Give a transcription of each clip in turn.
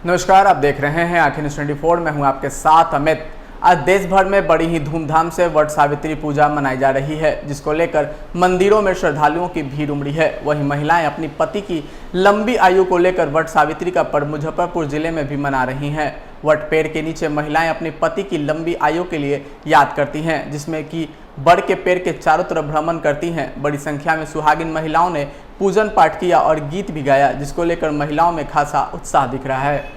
नमस्कार, आप देख रहे हैं आखिर न्यूज़ 24। मैं हूं आपके साथ अमित। आज देश भर में बड़ी ही धूमधाम से वट सावित्री पूजा मनाई जा रही है, जिसको लेकर मंदिरों में श्रद्धालुओं की भीड़ उमड़ी है। वहीं महिलाएं अपनी पति की लंबी आयु को लेकर वट सावित्री का पर्व मुजफ्फरपुर जिले में भी मना रही हैं। वट पेड़ के नीचे महिलाएं अपने पति की लंबी आयु के लिए याद करती हैं, जिसमें कि बड़ के पेड़ के चारों तरफ भ्रमण करती हैं। बड़ी संख्या में सुहागिन महिलाओं ने पूजन पाठ किया और गीत भी गाया, जिसको लेकर महिलाओं में खासा उत्साह दिख रहा है।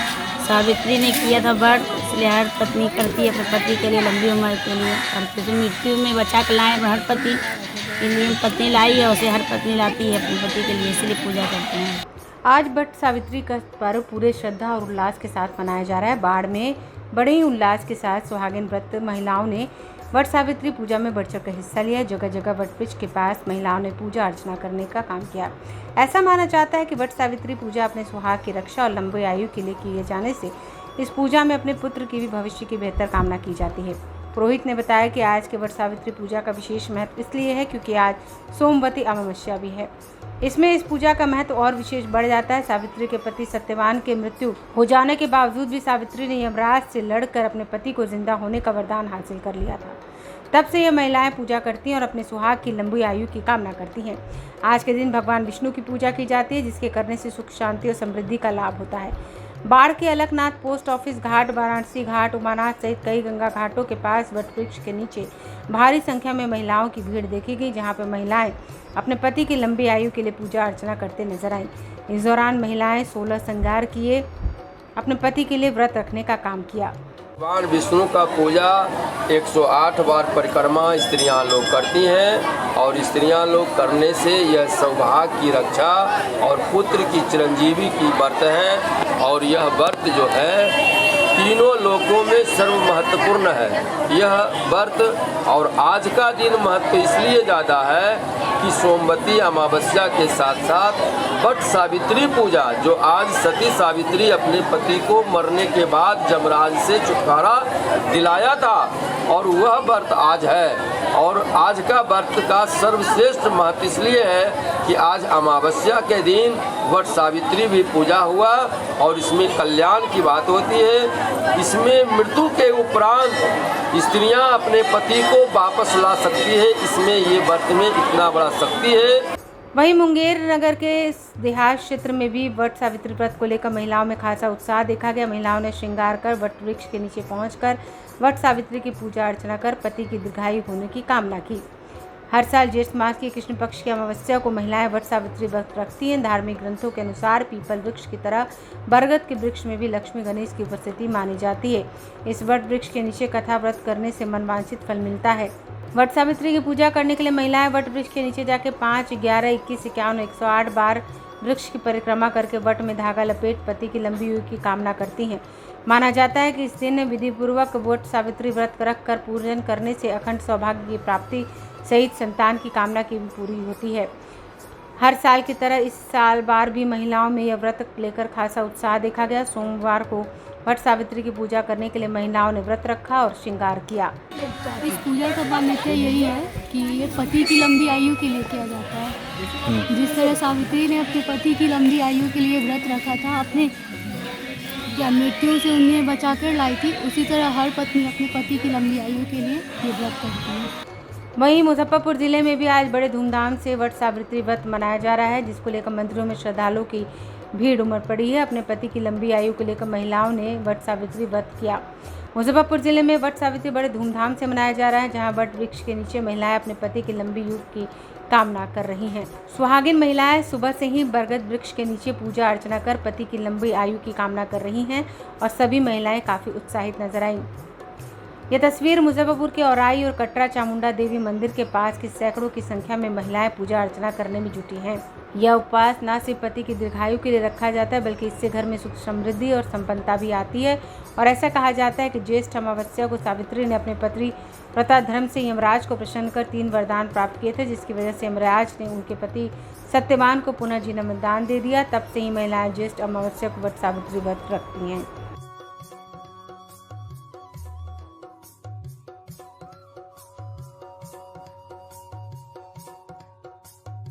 सावित्री ने किया था व्रत, इसलिए हर पत्नी करती है अपने पति के लिए लंबी उम्र के लिए, और किसी मृत्यु में बचा के लाए हर पति के लिए पत्नी लाई है, उसे हर पत्नी लाती है अपने पति के लिए, इसलिए पूजा करते हैं। आज वट सावित्री का पर्व पूरे श्रद्धा और उल्लास के साथ मनाया जा रहा है। बाढ़ में बड़े ही उल्लास के साथ सुहागिन व्रत महिलाओं ने वट सावित्री पूजा में बढ़ चढ़ कर हिस्सा लिया। जगह जगह वट वृक्ष के पास महिलाओं ने पूजा अर्चना करने का काम किया। ऐसा माना जाता है कि वट सावित्री पूजा अपने सुहाग की रक्षा और लंबी आयु के लिए किए जाने से इस पूजा में अपने पुत्र की भी भविष्य की बेहतर कामना की जाती है। पुरोहित ने बताया कि आज के वट सावित्री पूजा का विशेष महत्व इसलिए है क्योंकि आज सोमवती अमावस्या भी है। इसमें इस पूजा का महत्व और विशेष बढ़ जाता है। सावित्री के पति सत्यवान के मृत्यु हो जाने के बावजूद भी सावित्री ने यमराज से लड़कर अपने पति को जिंदा होने का वरदान हासिल कर लिया था। तब से ये महिलाएं पूजा करती हैं और अपने सुहाग की लंबी आयु की कामना करती हैं। आज के दिन भगवान विष्णु की पूजा की जाती है, जिसके करने से सुख शांति और समृद्धि का लाभ होता है। बाढ़ के अलकनाथ पोस्ट ऑफिस घाट, वाराणसी घाट, उमानाथ सहित कई गंगा घाटों के पास वट वृक्ष के नीचे भारी संख्या में महिलाओं की भीड़ देखी गई, जहां पर महिलाएं अपने पति की लंबी आयु के लिए पूजा अर्चना करते नजर आईं। इस दौरान महिलाएं 16 श्रृंगार किए अपने पति के लिए व्रत रखने का काम किया। भगवान विष्णु का पूजा 108 बार परिक्रमा स्त्रियां लोग करती हैं, और स्त्रियां लोग करने से यह सौभाग्य की रक्षा और पुत्र की चिरंजीवी की व्रत है। और यह व्रत जो है तीनों लोकों में सर्व महत्वपूर्ण है यह व्रत। और आज का दिन महत्व इसलिए ज़्यादा है कि सोमवती अमावस्या के साथ साथ वट सावित्री पूजा, जो आज सती सावित्री अपने पति को मरने के बाद यमराज से छुटकारा दिलाया था, और वह व्रत आज है। और आज का व्रत का सर्वश्रेष्ठ महत्व इसलिए है कि आज अमावस्या के दिन वट सावित्री भी पूजा हुआ, और इसमें कल्याण की बात होती है। इसमें मृत्यु के उपरांत स्त्रियां अपने पति को वापस ला सकती है। इसमें ये व्रत में इतना बड़ा शक्ति है। वहीं मुंगेर नगर के देहात क्षेत्र में भी वट सावित्री व्रत को लेकर महिलाओं में खासा उत्साह देखा गया। महिलाओं ने श्रृंगार कर वट वृक्ष के नीचे पहुंचकर वट सावित्री की पूजा अर्चना कर पति की दीर्घायु होने की कामना की। हर साल ज्येष्ठ मास की कृष्ण पक्ष की अमावस्या को महिलाएं वट सावित्री व्रत रखती हैं। धार्मिक ग्रंथों के अनुसार पीपल वृक्ष की तरह बरगद के वृक्ष में भी लक्ष्मी गणेश की उपस्थिति मानी जाती है। इस वट वृक्ष के नीचे कथा व्रत करने से मनवांछित फल मिलता है। वट सावित्री की पूजा करने के लिए महिलाएं वट वृक्ष के नीचे जाकर 5, 11, 21, 51, 108 बार वृक्ष की परिक्रमा करके वट में धागा लपेट पति की लंबी आयु की कामना करती हैं। माना जाता है कि इस दिन विधिपूर्वक वट सावित्री व्रत रख कर पूजन करने से अखंड सौभाग्य की प्राप्ति सहित संतान की कामना की भी पूरी होती है। हर साल की तरह इस साल बार भी महिलाओं में यह व्रत लेकर खासा उत्साह देखा गया। सोमवार को वट सावित्री की पूजा करने के लिए महिलाओं ने व्रत रखा और श्रृंगार किया। इस पूजा का मान्यता यही है कि ये पति की लंबी आयु के लिए किया जाता है। जिस तरह सावित्री ने अपने पति की लंबी आयु के लिए व्रत रखा था, अपने मृत्यु से उन्हें बचाकर लाई थी, उसी तरह हर पत्नी अपने पति की लंबी आयु के लिए ये व्रत करती है। वहीं मुजफ्फरपुर जिले में भी आज बड़े धूमधाम से वट सावित्री व्रत मनाया जा रहा है, जिसको लेकर मंदिरों में श्रद्धालुओं की भीड़ उमड़ पड़ी है। अपने पति की लंबी आयु को लेकर महिलाओं ने वट सावित्री व्रत किया। मुजफ्फरपुर जिले में वट सावित्री बड़े धूमधाम से मनाया जा रहा है, जहां वट वृक्ष के नीचे महिलाएं अपने पति की लंबी आयु की कामना कर रही हैं। सुहागिन महिलाएं सुबह से ही बरगद वृक्ष के नीचे पूजा अर्चना कर पति की लंबी आयु की कामना कर रही हैं, और सभी महिलाएं काफ़ी उत्साहित नजर आईं। यह तस्वीर मुजफ्फरपुर के औराई और कटरा चामुंडा देवी मंदिर के पास की सैकड़ों की संख्या में महिलाएं पूजा अर्चना करने में जुटी हैं। यह उपवास न सिर्फ पति की दीर्घायु के लिए रखा जाता है, बल्कि इससे घर में सुख समृद्धि और संपन्नता भी आती है। और ऐसा कहा जाता है कि ज्येष्ठ अमावस्या को सावित्री ने अपने पति व्रता धर्म से यमराज को प्रसन्न कर 3 वरदान प्राप्त किए थे, जिसकी वजह से यमराज ने उनके पति सत्यवान को पुनः जीवन दान दे दिया। तब से ही महिलाएं ज्येष्ठ अमावस्या को वट सावित्री व्रत रखती हैं।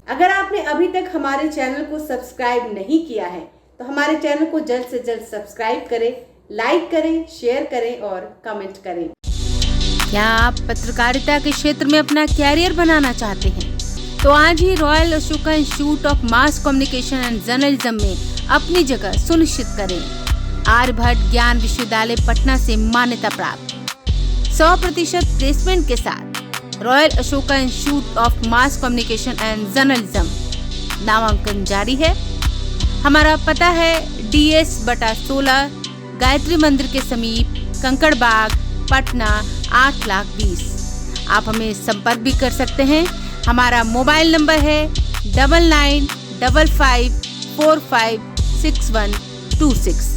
अगर आपने अभी तक हमारे चैनल को सब्सक्राइब नहीं किया है तो हमारे चैनल को जल्द से जल्द सब्सक्राइब करें, लाइक करें, शेयर करें और कमेंट करें। क्या आप पत्रकारिता के क्षेत्र में अपना कैरियर बनाना चाहते हैं? तो आज ही Royal Ashoka Institute of Mass Communication and Journalism में अपनी जगह सुनिश्चित करें। आर्यभट्ट ज्ञान विश्वविद्यालय पटना से मान्यता प्राप्त 100% प्लेसमेंट के साथ royal Ashoka Institute of Mass Communication and journalism नामांकन जारी है। हमारा पता है DS/16 गायत्री मंदिर के समीप, कंकड़ बाग, पटना 8,20,000। आप हमें संपर्क भी कर सकते हैं। हमारा मोबाइल नंबर है 9955456126।